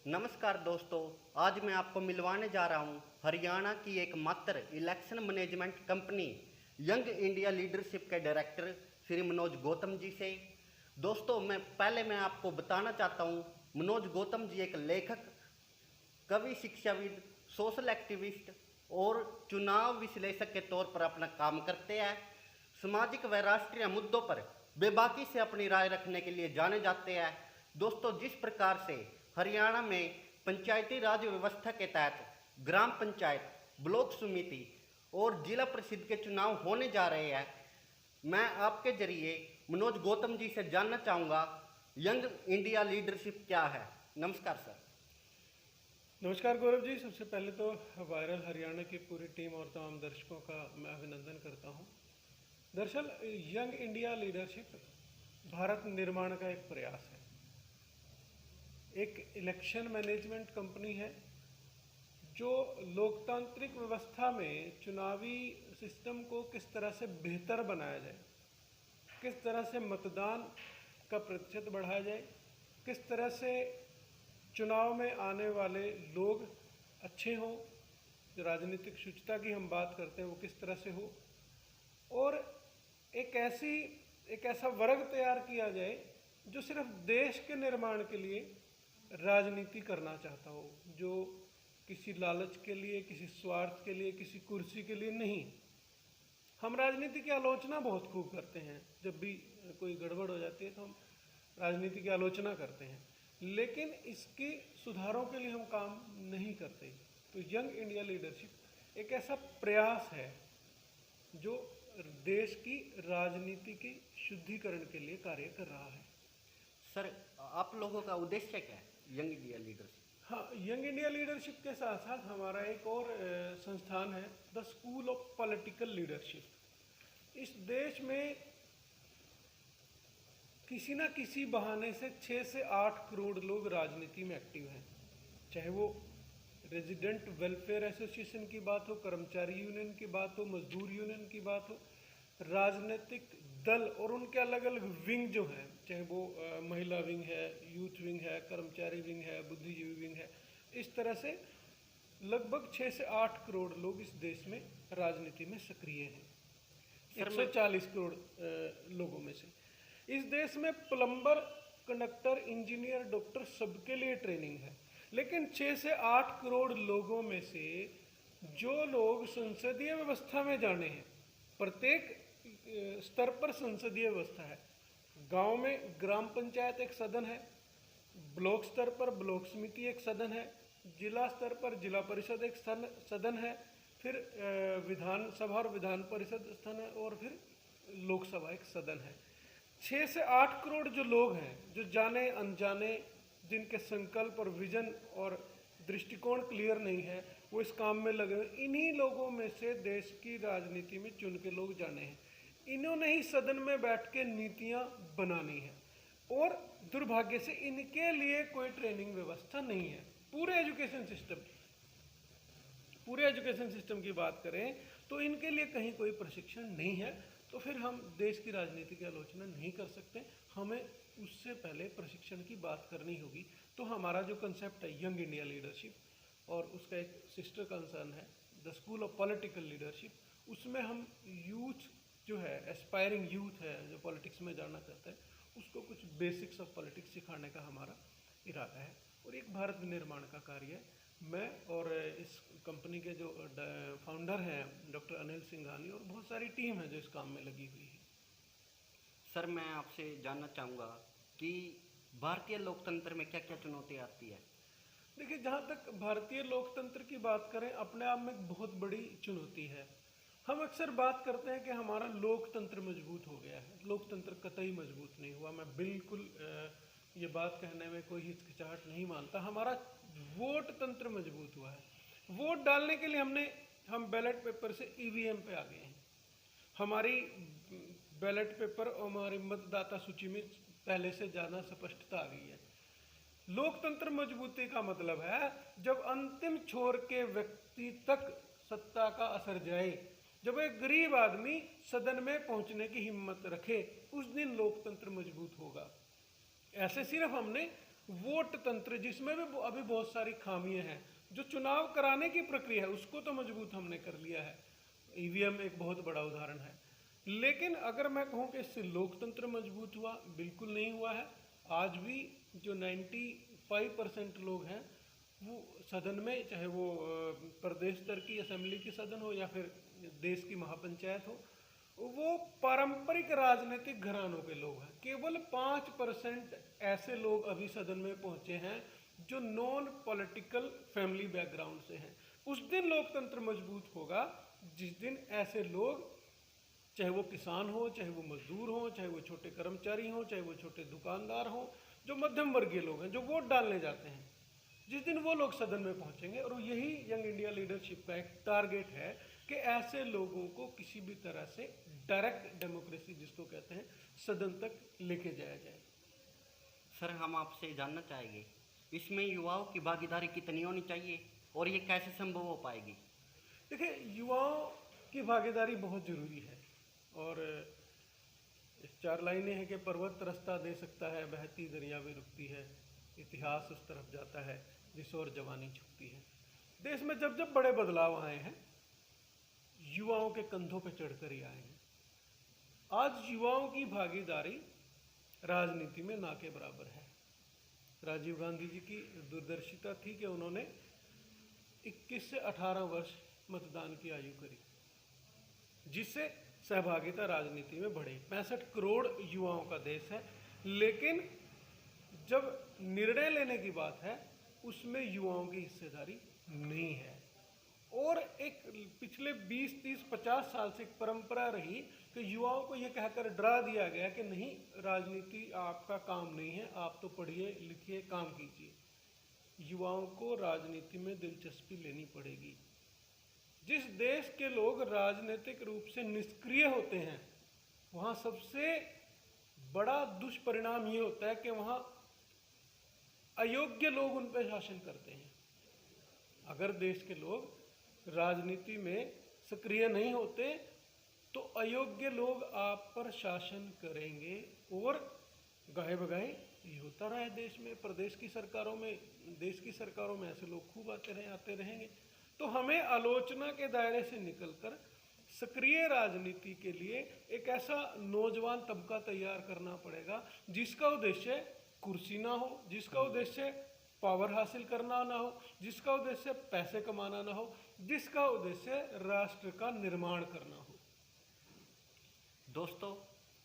नमस्कार दोस्तों, आज मैं आपको मिलवाने जा रहा हूं हरियाणा की एकमात्र election management company young India leadership के डायरेक्टर श्री मनोज गौतम जी से। दोस्तों, मैं आपको बताना चाहता हूं, मनोज गौतम जी एक लेखक, कवि, शिक्षाविद, सोशल एक्टिविस्ट और चुनाव विश्लेषक के तौर पर अपना काम करते हैं। सामाजिक व राष्ट्रीय मुद्दों पर बेबाकी से अपनी राय रखने के लिए जाने जाते हैं। दोस्तों, जिस प्रकार से हरियाणा में पंचायती राज व्यवस्था के तहत ग्राम पंचायत, ब्लॉक समिति और जिला परिषद के चुनाव होने जा रहे हैं, मैं आपके जरिए मनोज गौतम जी से जानना चाहूँगा, यंग इंडिया लीडरशिप क्या है। नमस्कार सर। नमस्कार गौरव जी। सबसे पहले तो वायरल हरियाणा की पूरी टीम और तमाम दर्शकों का मैं अभिनंदन करता हूं। दरअसल यंग इंडिया लीडरशिप भारत निर्माण का एक प्रयास है, एक इलेक्शन मैनेजमेंट कंपनी है जो लोकतांत्रिक व्यवस्था में चुनावी सिस्टम को किस तरह से बेहतर बनाया जाए, किस तरह से मतदान का प्रतिशत बढ़ाया जाए, किस तरह से चुनाव में आने वाले लोग अच्छे हों, जो राजनीतिक शुचिता की हम बात करते हैं वो किस तरह से हो, और एक ऐसा वर्ग तैयार किया जाए जो सिर्फ देश के निर्माण के लिए राजनीति करना चाहता हो, जो किसी लालच के लिए, किसी स्वार्थ के लिए, किसी कुर्सी के लिए नहीं। हम राजनीति की आलोचना बहुत खूब करते हैं, जब भी कोई गड़बड़ हो जाती है तो हम राजनीति की आलोचना करते हैं, लेकिन इसके सुधारों के लिए हम काम नहीं करते। तो यंग इंडिया लीडरशिप एक ऐसा प्रयास है जो देश की राजनीति के शुद्धिकरण के लिए कार्य कर रहा है। सर, आप लोगों का उद्देश्य क्या है यंग इंडिया लीडरशिप? हाँ, यंग इंडिया लीडरशिप के साथ साथ हमारा एक और संस्थान है, the school of political leadership. इस देश में किसी ना किसी बहाने से 6 से 8 करोड़ लोग राजनीति में एक्टिव हैं, चाहे वो रेजिडेंट वेलफेयर एसोसिएशन की बात हो, कर्मचारी यूनियन की बात हो, मजदूर यूनियन की बात हो, राजनीतिक दल और उनके अलग अलग विंग जो हैं, चाहे वो महिला विंग है, यूथ विंग है, कर्मचारी विंग है, बुद्धिजीवी विंग है। इस तरह से लगभग 6 से 8 करोड़ लोग इस देश में राजनीति में सक्रिय हैं, 140 करोड़ लोगों में से। इस देश में प्लम्बर, कंडक्टर, इंजीनियर, डॉक्टर सबके लिए ट्रेनिंग है, लेकिन 6 से 8 करोड़ लोगों में से जो लोग संसदीय व्यवस्था में जाने हैं, प्रत्येक स्तर पर संसदीय व्यवस्था है। गांव में ग्राम पंचायत एक सदन है, ब्लॉक स्तर पर ब्लॉक समिति एक सदन है, जिला स्तर पर जिला परिषद एक सदन है, फिर विधानसभा और विधान परिषद स्थान है, और फिर लोकसभा एक सदन है। 6 से 8 करोड़ जो लोग हैं, जो जाने अनजाने, जिनके संकल्प और विजन और दृष्टिकोण क्लियर नहीं है, वो इस काम में लगे हुए, इन्हीं लोगों में से देश की राजनीति में चुन के लोग जाने हैं। इन्होंने ही सदन में बैठ के नीतियां बनानी है, और दुर्भाग्य से इनके लिए कोई ट्रेनिंग व्यवस्था नहीं है। पूरे एजुकेशन सिस्टम की बात करें तो इनके लिए कहीं कोई प्रशिक्षण नहीं है। तो फिर हम देश की राजनीति की आलोचना नहीं कर सकते, हमें उससे पहले प्रशिक्षण की बात करनी होगी। तो हमारा जो कंसेप्ट है यंग इंडिया लीडरशिप, और उसका एक सिस्टर कंसर्न है the school of political leadership, उसमें हम यूथ जो है, एस्पायरिंग यूथ है, जो पॉलिटिक्स में जाना चाहता है, उसको कुछ बेसिक्स ऑफ पॉलिटिक्स सिखाने का हमारा इरादा है, और एक भारत निर्माण का कार्य है। मैं और इस कंपनी के जो फाउंडर हैं डॉक्टर अनिल सिंघानी, और बहुत सारी टीम है जो इस काम में लगी हुई है। सर, मैं आपसे जानना चाहूँगा कि भारतीय लोकतंत्र में क्या क्या चुनौती आती है? देखिए, जहाँ तक भारतीय लोकतंत्र की बात करें, अपने आप में एक बहुत बड़ी चुनौती है। हम अक्सर बात करते हैं कि हमारा लोकतंत्र मजबूत हो गया है, लोकतंत्र कतई मजबूत नहीं हुआ। मैं बिल्कुल ये बात कहने में कोई हिचकिचाहट नहीं मानता। हमारा वोट तंत्र मजबूत हुआ है। वोट डालने के लिए हम बैलेट पेपर से ईवीएम पे आ गए हैं। हमारी बैलेट पेपर और हमारी मतदाता सूची में पहले से ज़्यादा स्पष्टता आ गई है। लोकतंत्र मजबूती का मतलब है जब अंतिम छोर के व्यक्ति तक सत्ता का असर जाए, जब एक गरीब आदमी सदन में पहुंचने की हिम्मत रखे, उस दिन लोकतंत्र मजबूत होगा। ऐसे सिर्फ हमने वोट तंत्र जिसमें भी अभी बहुत सारी खामियां हैं, जो चुनाव कराने की प्रक्रिया है उसको तो मजबूत हमने कर लिया है, ईवीएम एक बहुत बड़ा उदाहरण है। लेकिन अगर मैं कहूँ कि इससे लोकतंत्र मजबूत हुआ, बिल्कुल नहीं हुआ है। आज भी जो 95% लोग हैं वो सदन में, चाहे वो प्रदेश स्तर की असेंबली की सदन हो या फिर देश की महापंचायत हो, वो पारंपरिक राजनीतिक घरानों के लोग हैं। केवल 5% ऐसे लोग अभी सदन में पहुंचे हैं जो नॉन पॉलिटिकल फैमिली बैकग्राउंड से हैं। उस दिन लोकतंत्र मजबूत होगा जिस दिन ऐसे लोग, चाहे वो किसान हो, चाहे वो मजदूर हो, चाहे वो छोटे कर्मचारी हो, चाहे वो छोटे दुकानदार हो, जो मध्यम वर्गीय लोग हैं, जो वोट डालने जाते हैं, जिस दिन वो लोग सदन में पहुंचेंगे, और यही यंग इंडिया लीडरशिप का एक टारगेट है कि ऐसे लोगों को किसी भी तरह से डायरेक्ट डेमोक्रेसी जिसको कहते हैं सदन तक लेके जाया जाए। सर, हम आपसे जानना चाहेंगे इसमें युवाओं की भागीदारी कितनी होनी चाहिए और ये कैसे संभव हो पाएगी? देखिए, युवाओं की भागीदारी बहुत जरूरी है, और इस 4 लाइनें हैं कि पर्वत रास्ता दे सकता है, बहती दरिया भी रुकती है, इतिहास उस तरफ जाता है जिस ओर जवानी झुकती है। देश में जब जब बड़े बदलाव आए हैं, युवाओं के कंधों पर चढ़कर ही आए हैं। आज युवाओं की भागीदारी राजनीति में ना के बराबर है। राजीव गांधी जी की दूरदर्शिता थी कि उन्होंने 21 से 18 वर्ष मतदान की आयु करी, जिससे सहभागिता राजनीति में बढ़ी। 65 करोड़ युवाओं का देश है, लेकिन जब निर्णय लेने की बात है उसमें युवाओं की हिस्सेदारी नहीं है। और एक पिछले 20, 30, 50 साल से एक परंपरा रही कि युवाओं को ये कहकर डरा दिया गया कि नहीं, राजनीति आपका काम नहीं है, आप तो पढ़िए लिखिए काम कीजिए। युवाओं को राजनीति में दिलचस्पी लेनी पड़ेगी। जिस देश के लोग राजनीतिक रूप से निष्क्रिय होते हैं, वहाँ सबसे बड़ा दुष्परिणाम ये होता है कि वहाँ अयोग्य लोग उन पर शासन करते हैं। अगर देश के लोग राजनीति में सक्रिय नहीं होते तो अयोग्य लोग आप पर शासन करेंगे, और गाहे बगाहे ये होता रहा है देश में। प्रदेश की सरकारों में, देश की सरकारों में ऐसे लोग खूब आते रहेंगे। तो हमें आलोचना के दायरे से निकलकर सक्रिय राजनीति के लिए एक ऐसा नौजवान तबका तैयार करना पड़ेगा जिसका उद्देश्य कुर्सी ना हो, जिसका उद्देश्य पावर हासिल करना ना हो, जिसका उद्देश्य पैसे कमाना ना हो, जिसका उद्देश्य राष्ट्र का निर्माण करना हो। दोस्तों,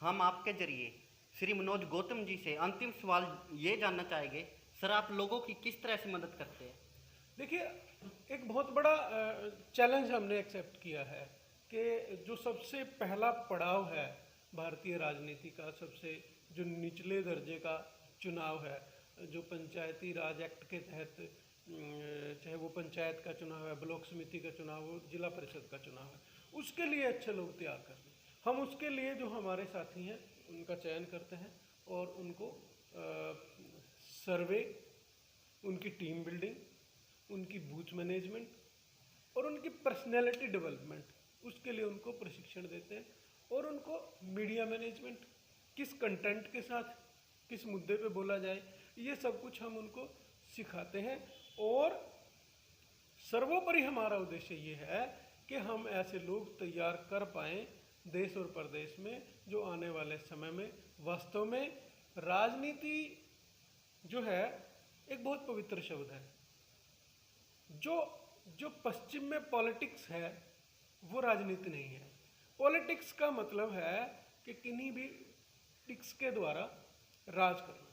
हम आपके जरिए श्री मनोज गौतम जी से अंतिम सवाल ये जानना चाहेंगे, सर आप लोगों की किस तरह से मदद करते हैं? देखिए, एक बहुत बड़ा चैलेंज हमने एक्सेप्ट किया है कि जो सबसे पहला पड़ाव है भारतीय राजनीति का, सबसे जो निचले दर्जे का चुनाव है, जो पंचायती राज एक्ट के तहत, चाहे वो पंचायत का चुनाव है, ब्लॉक समिति का चुनाव हो, जिला परिषद का चुनाव है, उसके लिए अच्छे लोग तैयार कर लें। हम उसके लिए जो हमारे साथी हैं उनका चयन करते हैं और उनको सर्वे, उनकी टीम बिल्डिंग, उनकी बूथ मैनेजमेंट और उनकी पर्सनैलिटी डेवलपमेंट, उसके लिए उनको प्रशिक्षण देते हैं, और उनको मीडिया मैनेजमेंट, किस कंटेंट के साथ किस मुद्दे पे बोला जाए, ये सब कुछ हम उनको सिखाते हैं। और सर्वोपरि हमारा उद्देश्य ये है कि हम ऐसे लोग तैयार कर पाएँ देश और प्रदेश में, जो आने वाले समय में वास्तव में राजनीति जो है एक बहुत पवित्र शब्द है। जो पश्चिम में पॉलिटिक्स है वो राजनीति नहीं है। पॉलिटिक्स का मतलब है कि किन्हीं भी टिक्स के द्वारा राज करना,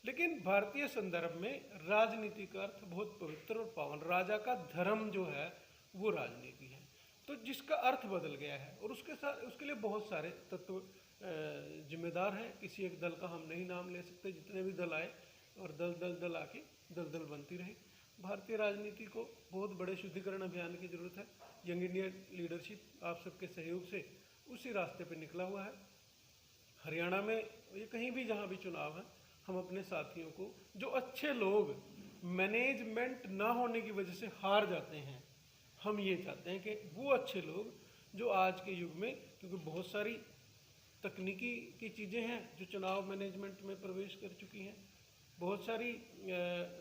लेकिन भारतीय संदर्भ में राजनीति का अर्थ बहुत पवित्र और पावन, राजा का धर्म जो है वो राजनीति है। तो जिसका अर्थ बदल गया है, और उसके लिए बहुत सारे तत्व जिम्मेदार हैं। किसी एक दल का हम नहीं नाम ले सकते, जितने भी दल आए और दल आके दल बनती रही। भारतीय राजनीति को बहुत बड़े शुद्धिकरण अभियान की जरूरत है। यंग इंडिया लीडरशिप आप सबके सहयोग से उसी रास्ते पर निकला हुआ है। हरियाणा में ये कहीं भी जहाँ भी चुनाव है, हम अपने साथियों को, जो अच्छे लोग मैनेजमेंट ना होने की वजह से हार जाते हैं, हम ये चाहते हैं कि वो अच्छे लोग जो आज के युग में, क्योंकि बहुत सारी तकनीकी की चीज़ें हैं जो चुनाव मैनेजमेंट में प्रवेश कर चुकी हैं, बहुत सारी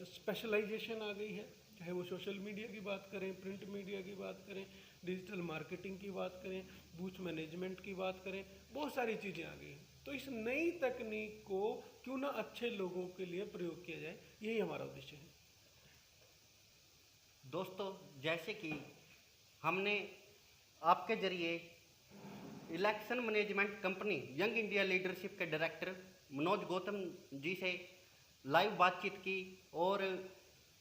स्पेशलाइजेशन आ गई है, चाहे वो सोशल मीडिया की बात करें, प्रिंट मीडिया की बात करें, डिजिटल मार्केटिंग की बात करें, बूथ मैनेजमेंट की बात करें, बहुत सारी चीज़ें आ गई हैं। तो इस नई तकनीक को क्यों ना अच्छे लोगों के लिए प्रयोग किया जाए, यही हमारा उद्देश्य है। दोस्तों, जैसे कि हमने आपके जरिए election management company young India leadership के डायरेक्टर मनोज गौतम जी से लाइव बातचीत की, और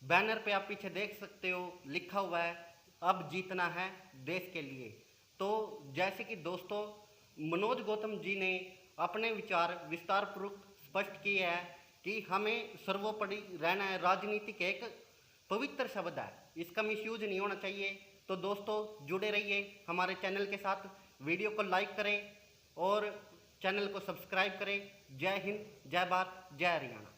बैनर पे आप पीछे देख सकते हो लिखा हुआ है अब जीतना है देश के लिए। तो जैसे कि दोस्तों मनोज गौतम जी ने अपने विचार विस्तारपूर्वक स्पष्ट किए हैं कि हमें सर्वोपरि रहना है। राजनीतिक एक पवित्र शब्द है, इसका मिसयूज नहीं होना चाहिए। तो दोस्तों जुड़े रहिए हमारे चैनल के साथ, वीडियो को लाइक करें और चैनल को सब्सक्राइब करें। जय हिंद, जय भारत, जय हरियाणा।